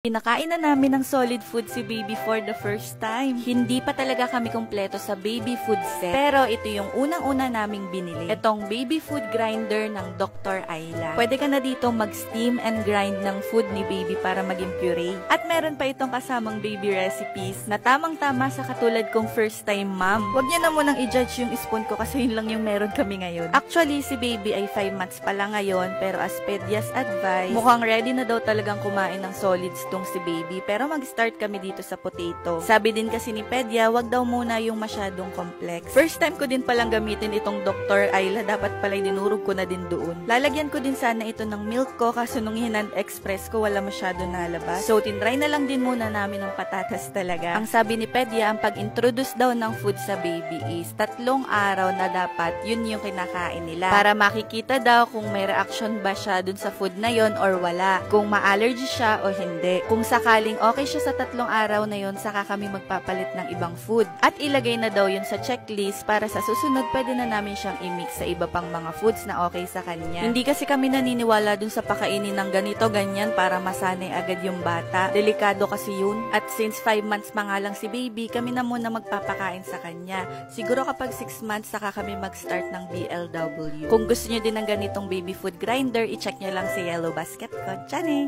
Pinakain na namin ng solid food si baby for the first time. Hindi pa talaga kami kumpleto sa baby food set. Pero ito yung unang-una naming binili. Itong baby food grinder ng Dr. Ayla. Pwede ka na dito mag-steam and grind ng food ni baby para maging puree. At meron pa itong kasamang baby recipes na tamang-tama sa katulad kong first time mom. Huwag niyo na munang i-judge yung spoon ko kasi yun lang yung meron kami ngayon. Actually, si baby ay 5 months pa lang ngayon, pero as Pedia's advice, mukhang ready na daw talagang kumain ng solids si baby, pero mag-start kami dito sa potato. Sabi din kasi ni Pedia, wag daw muna yung masyadong complex. First time ko din palang gamitin itong Dr. Ayla, dapat pala dinurog ko na din doon. Lalagyan ko din sana ito ng milk ko, kaso nung hinand express ko wala masyado nalabas. So, tinry na lang din muna namin ng patatas talaga. Ang sabi ni Pedia, ang pag-introduce daw ng food sa baby is 3 araw na dapat yun yung kinakain nila. Para makikita daw kung may reaction ba siya dun sa food na yon or wala. Kung ma-allergy siya o hindi. Kung sakaling okay siya sa 3 araw na yon, saka kami magpapalit ng ibang food. At ilagay na daw yun sa checklist para sa susunod pwede na namin siyang i-mix sa iba pang mga foods na okay sa kanya. Hindi kasi kami naniniwala dun sa pakainin ng ganito, ganyan para masanay agad yung bata. Delikado kasi yun. At since 5 months pa nga lang si baby, kami na muna magpapakain sa kanya. Siguro kapag 6 months, saka kami mag-start ng BLW. Kung gusto nyo din ng ganitong baby food grinder, i-check nyo lang sa yellow basket ko. Tiyan eh!